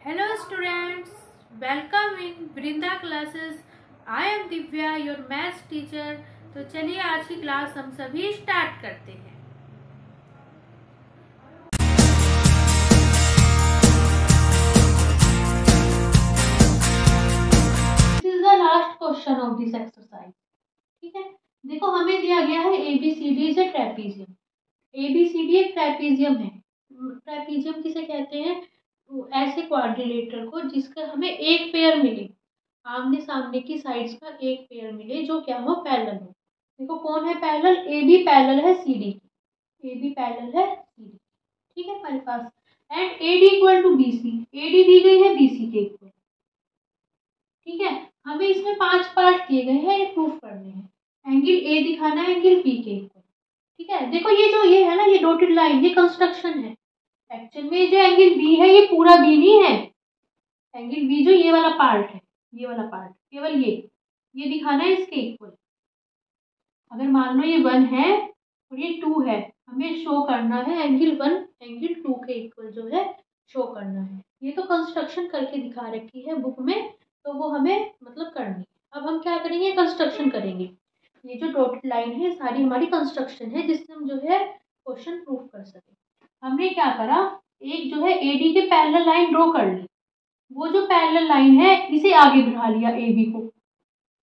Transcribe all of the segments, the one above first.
Hello students, welcome in Vrinda classes. I am Divya, your maths teacher. तो चलिए आज की क्लास हम सभी स्टार्ट करते हैं। This is the last question of this exercise. ठीक है, देखो हमें दिया गया है ABCD से ट्रेपीजियम। ABCD एक ट्रेपीजियम है। ट्रेपीजियम किसे कहते हैं? ऐसे क्वाड्रिलेटर को जिसका हमें एक पेयर मिले, आमने सामने की साइड्स का एक पेयर मिले जो क्या हो, पैरेलल हो। देखो कौन है पैरेलल? AB पैरेलल है CD की। AB पैरेलल है CD, ठीक है हमारे पास। And AD equal to BC, AD दी गई है BC के इक्वल। ठीक है, हमें इसमें 5 पार्ट दिए गए हैं, ये प्रूफ करने हैं। एंगल A दिखाना है एंगल B के इक्वल। ठीक है, देखो ये है ना, ये डॉटेड लाइन, ये कंस्ट्रक्शन है। एक्चुअल में जो एंगल B है ये पूरा B नहीं है। एंगल B जो ये वाला पार्ट है, ये वाला पार्ट, केवल ये दिखाना है इसके इक्वल। अगर मान लो ये 1 है और ये 2 है, हमें शो करना है एंगल 1 एंगल 2 के इक्वल जो है शो करना है। ये तो कंस्ट्रक्शन करके दिखा रखी है बुक में, तो वो हमें मतलब करनी है। अब हम क्या करेंगे, कंस्ट्रक्शन करेंगे। ये जो डॉटेड लाइन है सारी हमारी कंस्ट्रक्शन है, जिससे हम जो है क्वेश्चन प्रूफ कर सके। हमने क्या करा, एक जो है AD के पैरेलल लाइन ड्रॉ कर ली। वो जो पैरेलल लाइन है इसे आगे बढ़ा लिया, AB को,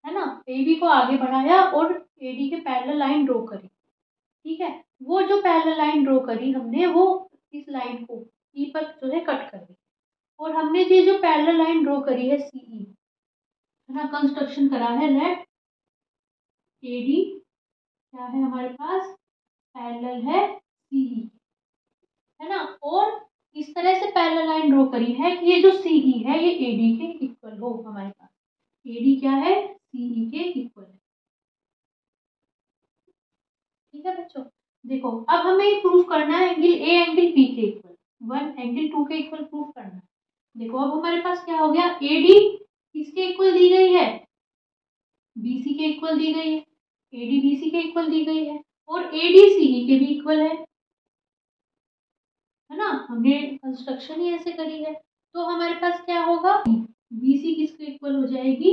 है ना, AB को आगे बढ़ाया और AD के पैरेलल लाइन ड्रॉ करी। ठीक है, वो जो पैरेलल लाइन ड्रॉ करी हमने, वो इस लाइन को E पर जो है कट कर दी। और हमने ये जो पैरेलल लाइन ड्रॉ करी है CE, है ना, कंस्ट्रक्शन करा है, लेट AD क्या है हमारे पास, पैरेलल है CE, है ना। और इस तरह से पैरेलल लाइन ड्रॉ करी है कि ये जो CE है ये AD के इक्वल हो। हमारे पास AD क्या है, CE के इक्वल है। ठीक है बच्चों, देखो अब हमें प्रूफ करना है एंगल A एंगल B के इक्वल, 1 एंगल 2 के इक्वल प्रूफ करना है। देखो अब हमारे पास क्या हो गया, AD किसके इक्वल दी गई है, BC के इक्वल दी गई है। AD BC के इक्वल दी गई है और AD CE के भी इक्वल है ना। हमने कंस्ट्रक्शन ही ऐसे करी है, तो हमारे पास क्या होगा, BC किसके इक्वल हो जाएगी,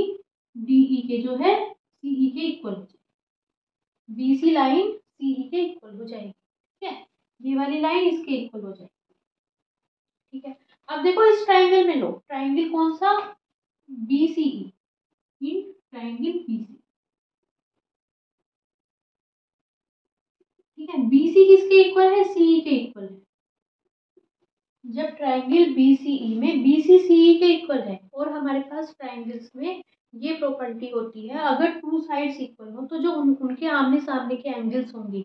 DE के जो है CE के इक्वल हो जाएगी। BC लाइन CE के इक्वल हो जाएगी। ठीक है, ये वाली लाइन इसके इक्वल हो जाएगी। ठीक है, अब देखो इस ट्राइंगल में लो, ट्राइंगल कौन सा, BCE, इन ट्राइंगल BC। ठीक है, BC किसके इक्वल है, CE के इक्वल है। जब ट्राइंगल BCE में BC CE के इक्वल है, और हमारे पास ट्राइंगल्स में ये प्रॉपर्टी होती है, अगर टू साइड्स इक्वल हो तो जो उनके आमने सामने के एंगल्स होंगे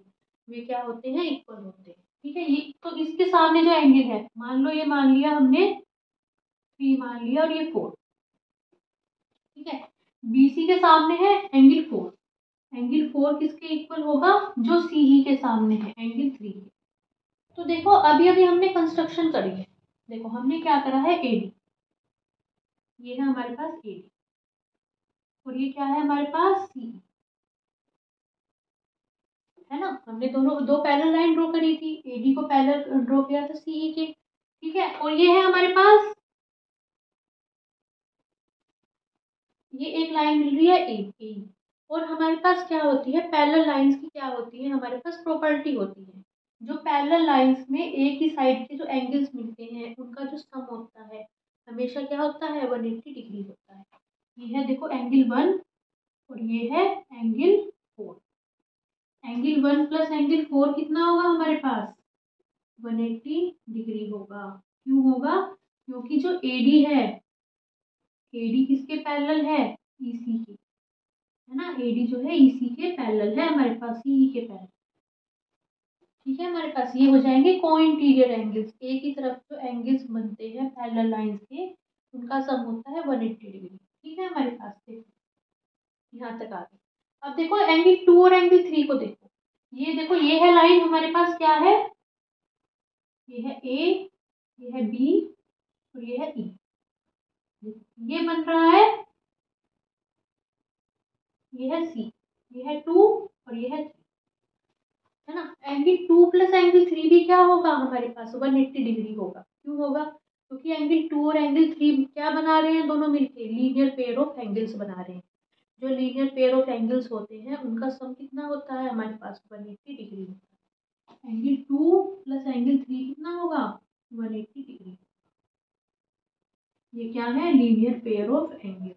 वे क्या होते हैं, इक्वल होते हैं। ठीक है, ये तो इसके सामने जो एंगल है, मान लो ये मान लिया हमने 3 मान लिया और ये 4। ठीक है, BC के सामने है एंगल 4, एंगल 4 किसके इक्वल होगा, जो CE के सामने है एंगल 3। तो देखो अभी अभी हमने कंस्ट्रक्शन करी है। देखो हमने क्या करा है, AD, ये है हमारे पास AD, और ये क्या है हमारे पास CE, है ना। हमने दोनों दो पैरेलल लाइन ड्रॉ करी थी, AD को पैरेलल ड्रॉ किया था CE के। ठीक है, और ये है हमारे पास, ये एक लाइन मिल रही है AE। और हमारे पास क्या होती है, पैरेलल लाइंस की क्या होती है, हमारे पास प्रॉपर्टी होती है, जो पैरेलल लाइंस में एक ही साइड के जो एंगल्स मिलते हैं उनका जो सम होता है हमेशा क्या होता है, 180 डिग्री होता है। ये है देखो एंगल 1 और ये है एंगल 4। एंगल 1 प्लस एंगल 4 कितना होगा हमारे पास, 180 डिग्री होगा। क्यों होगा, क्योंकि जो AD है, AD किसके पैरेलल है, EC के, है ना। AD जो है EC के पैरेलल है हमारे पास, CE के पैरेलल। ठीक है, हमारे पास ये हो जाएंगे को इंटीरियर एंगल्स, एक ही तरफ जो एंगल्स बनते हैं पैरेलल लाइंस के उनका सम होता है 180 डिग्री। ठीक है, हमारे पास देखो यहाँ तक आ गए। अब देखो एंगल 2 और एंगल 3 को देखो, ये देखो ये है लाइन हमारे पास, क्या है, ये है A, ये है B और ये है E। ये बन रहा है, ये है C, ये है 2 और ये है 3, है ना। एंगल 2 प्लस एंगल 3 भी क्या होगा हमारे पास, 180 डिग्री होगा। क्यों होगा, क्योंकि एंगल 2 और एंगल 3 क्या बना रहे हैं, दोनों मिलके लीनियर पेयर ऑफ एंगल्स बना रहे हैं। जो लीनियर पेयर ऑफ एंगल्स होते हैं उनका सम कितना होता है, हमारे पास 180 डिग्री होता है। एंगल 2 प्लस एंगल 3 कितना होगा, 180 डिग्री। ये क्या है, लीनियर पेयर ऑफ एंगल्स।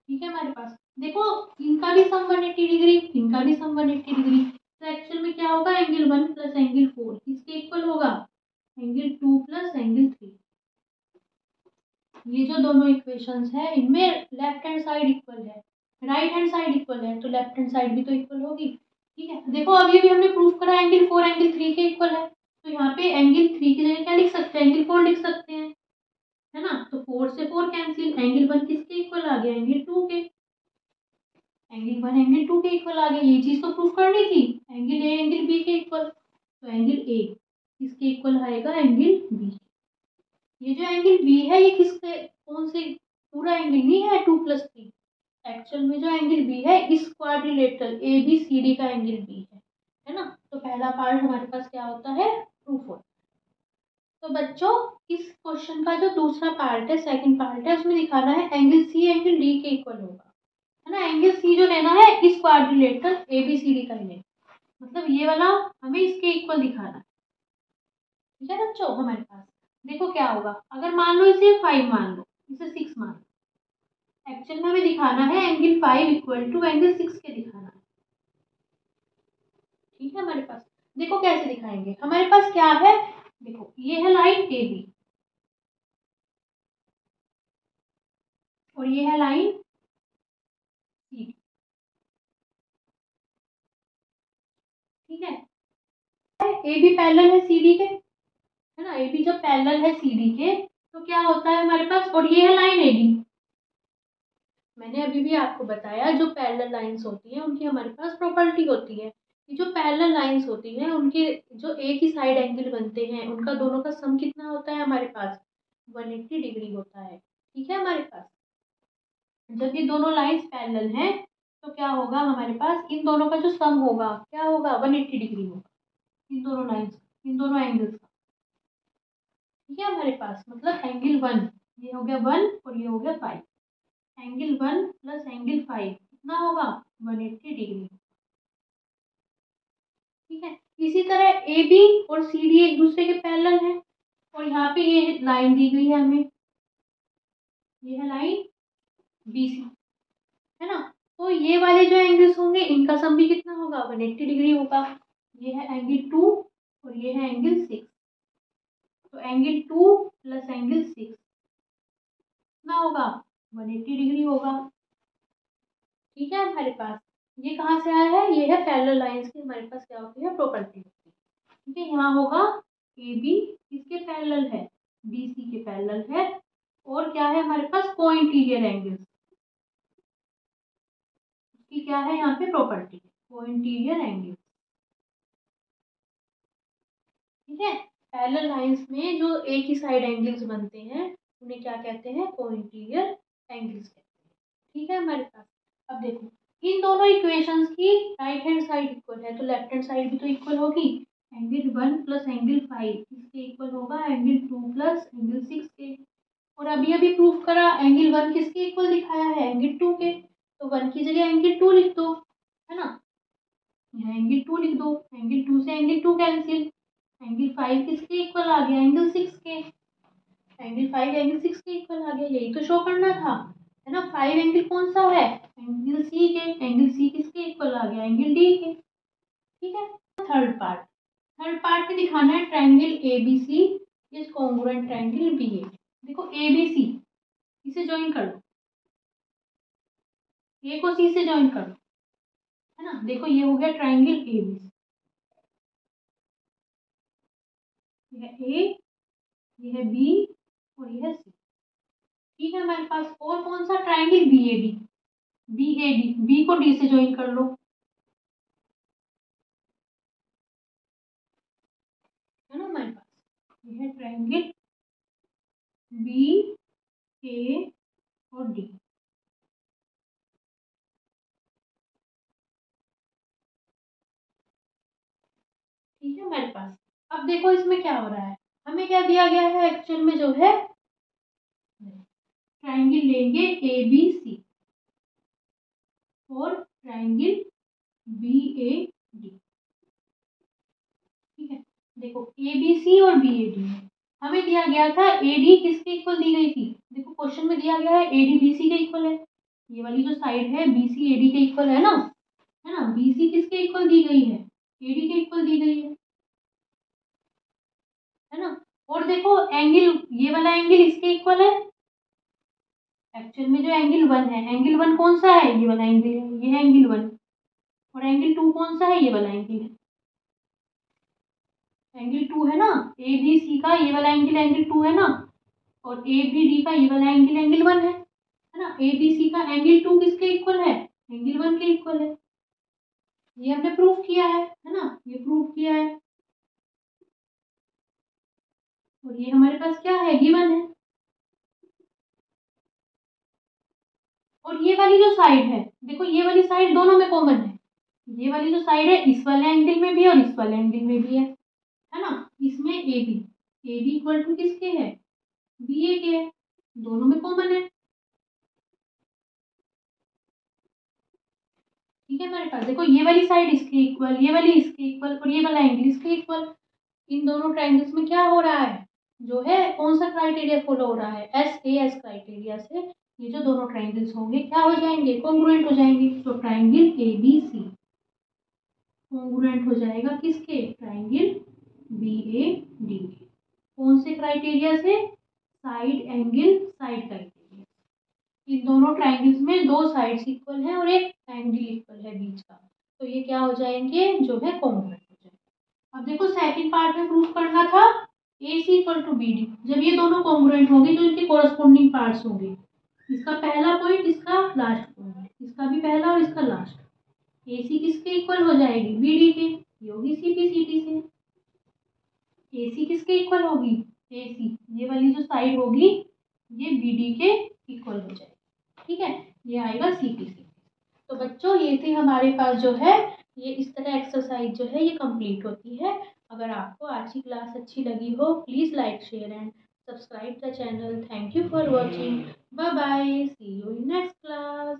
ठीक है हमारे पास, देखो इनका भी सम 180 डिग्री, इनका भी सम 180 डिग्री। तो एक्चुअल में क्या होगा, एंगल 1 प्लस एंगल 4 किसके इक्वल होगा, एंगल 2 प्लस एंगल 3। ये जो दोनों इक्वेशंस है इनमें लेफ्ट हैंड साइड इक्वल है, राइट हैंड साइड इक्वल है, तो लेफ्ट हैंड साइड भी तो इक्वल होगी। ठीक है, देखो अभी भी हमने प्रूफ करा एंगल 4 एंगल 3 के इक्वल है, तो यहाँ पे एंगल 3 की जगह क्या लिख सकते हैं, एंगल 4 लिख सकते हैं, है ना। तो 4 से 4 कैंसिल, एंगल 1 किसके इक्वल आ गया, एंगल 2 के। एंगल 1 एंगल 2 के इक्वल आ गया, ये चीज तो प्रूफ करनी थी, एंगल ए एंगल बी के इक्वल। तो एंगल ए किसके इक्वल आएगा, एंगल बी। ये जो एंगल बी है ये किसके, कौन से, पूरा एंगल नहीं है 2 + 3। एक्चुअल में जो एंगल बी है इस quadrilateral A B C D का एंगल बी है ना। तो पहला पार्ट हमारे पास क्या होता है, प्रूफ होता है। तो बच्चों इस क्वेश्चन का जो दूसरा पार्ट है, सेकंड पार्ट है, उसमें दिखाना है एंगल सी एंगल डी के इक्वल होगा, है ना। एंगल सी जो लेना है इस quadrilateral A B C D का लेना, मतलब ये वाला हमें इसके इक्वल दिखाना है। ठीक है बच्चों, हमारे पास देखो क्या होगा, अगर मान लो इसे 5 मान लो, इसे 6 मान लो, एक्चुअल में हमें दिखाना है एंगल 5 इक्वल टू एंगल 6 के दिखाना है। ठीक है हमारे पास, देखो कैसे दिखाएंगे, हमारे पास क्या है, देखो ये है लाइन ए बी और ये है लाइन सी। ठीक है, ए बी पैरेलल है सी डी के, है ना। ए बी जब पैरेलल है सी डी के तो क्या होता है हमारे पास, और ये है लाइन ए बी। मैंने अभी भी आपको बताया जो पैरेलल लाइंस होती हैं उनकी हमारे पास प्रॉपर्टी होती है कि जो पैरेलल लाइंस होती हैं उनके जो एक ही साइड एंगल बनते हैं उनका दोनों का सम कितना होता है हमारे पास, 180 डिग्री होता है। ठीक है हमारे पास, जब ये दोनों लाइंस पैरेलल हैं तो क्या होगा हमारे पास, इन दोनों का जो सम होगा क्या होगा, 180 डिग्री होगा, इन दोनों लाइंस, इन दोनों एंगल्स का। ठीक है हमारे पास, मतलब एंगल 1 ये हो गया 1 और ये हो गया 5, एंगल 1 प्लस एंगल 5 कितना होगा, 180 डिग्री। ठीक है, इसी तरह ए बी और सी डी एक दूसरे के पैरेलल हैं और यहाँ पे ये लाइन दी गई है हमें, ये है लाइन बी सी, है ना। तो ये वाले जो एंगल्स होंगे इनका सम भी कितना होगा, 180 डिग्री होगा। ये है एंगल 2 और ये है एंगल 6, तो एंगल 2 प्लस एंगल 6 कितना होगा, 180 डिग्री होगा। ठीक है हमारे पास, ये कहाँ से आया है, ये है पैरेलल लाइंस की हमारे पास क्या होती है, प्रॉपर्टी होती है। ठीक है, यहाँ होगा ए बी किसके पैरेलल है, बी सी के पैरेलल है, और क्या है हमारे पास, कोइंटीरियर एंगल्स की क्या है यहाँ पे प्रॉपर्टी, कोइंटीरियर एंगल। ठीक है, पैरेलल लाइंस में जो एक ही साइड एंगल्स बनते हैं उन्हें क्या कहते हैं, कोइंटीरियर एंगल्स कहते हैं। ठीक है हमारे पास, अब देखो इन दोनों इक्वेशंस की राइट हैंड साइड इक्वल है तो लेफ्ट हैंड साइड भी तो इक्वल होगी। एंगल 1 प्लस एंगल 5 इसके इक्वल होगा एंगल 2 प्लस एंगल 6 के। और अभी अभी प्रूफ करा एंगल 1 किसके इक्वल दिखाया है, एंगल 2 के, तो 1 की जगह एंगल 2 लिख दो, है ना। यहाँ एंगल 2 लिख दो, एंगल 2 से एंगल 2 कैंसिल, एंगल 5 किसके इक्वल आ गया, एंगल 6 के। एंगल 5 एंगल 6 के इक्वल आ गया, यही तो शो करना था, है ना। 5 एंगल कौन सा है, एंगल सी के, एंगल सी किसके इक्वल आ गया, एंगल डी के। ठीक है, थर्ड पार्ट, थर्ड पार्ट में दिखाना है triangle A B C is congruent triangle B A. देखो ए बी सी, इसे ज्वाइन कर लो, ए को सी से ज्वाइन कर लो, है ना। देखो ये हो गया ट्रायंगल ए बी सी, ये है ए, ये है बी और ये है सी। ठीक है हमारे पास, और कौन सा, triangle B A D, B A D, B को डी से ज्वाइन कर लो, है ना हमारे पास। ये है ट्रायंगल बी ए और डी। ठीक है हमारे पास। अब देखो इसमें क्या हो रहा है, हमें क्या दिया गया है एक्चुअल में जो है, ट्राइंगल लेंगे ए बी सी और ट्राइंगल बी ए डी। ठीक है, देखो ए बी सी और बी ए डी है, हमें दिया गया था ए डी किसके इक्वल दी गई थी, देखो क्वेश्चन में दिया गया है ए डी बी सी के इक्वल है, ये वाली जो साइड है बी सी ए डी के इक्वल है ना, है ना, बी सी किसके इक्वल दी गई है, ए डी के इक्वल दी गई है ना। और देखो एंगल, ये वाला एंगल इसके इक्वल है, एक्चुअल में जो एंगल वन है, एंगल वन कौन सा है, ये वाला एंगल है, ये है एंगल वन। और एंगल टू कौन सा है, ये वाला एंगल है, एंगल टू है ना, ए बी सी का ये वाला एंगल टू है ना, और ए बी डी का ये वाला एंगल वन है ना। ए बी सी का एंगल टू किसके इक्वल है, एंगल वन के इक्वल है, ये हमने प्रूव किया है ना, ये प्रूव किया है। और ये हमारे पास क्या है, गिवन है। और ये वाली जो साइड है, देखो ये वाली साइड दोनों में कॉमन है, ये वाली जो साइड है इस वाले एंगल में भी और इस वाले एंगल में भी है ना। इसमें ए बी इक्वल टू किसके है, बी ए के है, दोनों में कॉमन है। ठीक है हमारे पास, देखो ये वाली साइड इसके इक्वल, ये वाली इसके इक्वल और ये वाला एंगल इसके इक्वल, इन दोनों ट्रायंगल्स में क्या हो रहा है, जो है कौन सा क्राइटेरिया फॉलो हो रहा है, एस क्राइटेरिया से ये जो दोनों ट्रायंगल्स होंगे क्या हो जाएंगे, कॉन्ग्रुएंट हो जाएंगे। तो triangle A B C congruent हो जाएगा किसके, ट्रायंगल बी ए डी के, कौन से क्राइटेरिया से, साइड एंगल साइड क्राइटेरिया। इन दोनों ट्रायंगल्स में दो साइड्स इक्वल है और एक एंगल इक्वल है बीच का, तो ये क्या हो जाएंगे, जो है कॉन्ग्रुएंट हो जाएंगे। अब देखो सेकंड पार्ट में प्रूफ करना था ए सी इक्वल टू बी डी, जब ये दोनों कॉन्ग्रुएंट होंगे तो इनके कोरस्पोंडिंग पार्ट्स होंगे, इसका पहला पॉइंट इसका लास्ट पॉइंट, इसका भी पहला और इसका लास्ट, ए सी किसके इक्वल हो जाएगी, बी डी के, ये होगी सी पी सी टी से। ए सी किसके इक्वल होगी, ए सी ये वाली जो साइड होगी ये बी डी के इक्वल हो जाएगी। ठीक है, ये आएगा सी पी सी। तो बच्चों ये थे हमारे पास जो है, ये इस तरह एक्सरसाइज जो है ये कंप्लीट होती है। अगर आपको आज की क्लास अच्छी लगी हो, please like share and subscribe the channel. Thank you for watching, bye bye, see you in next class.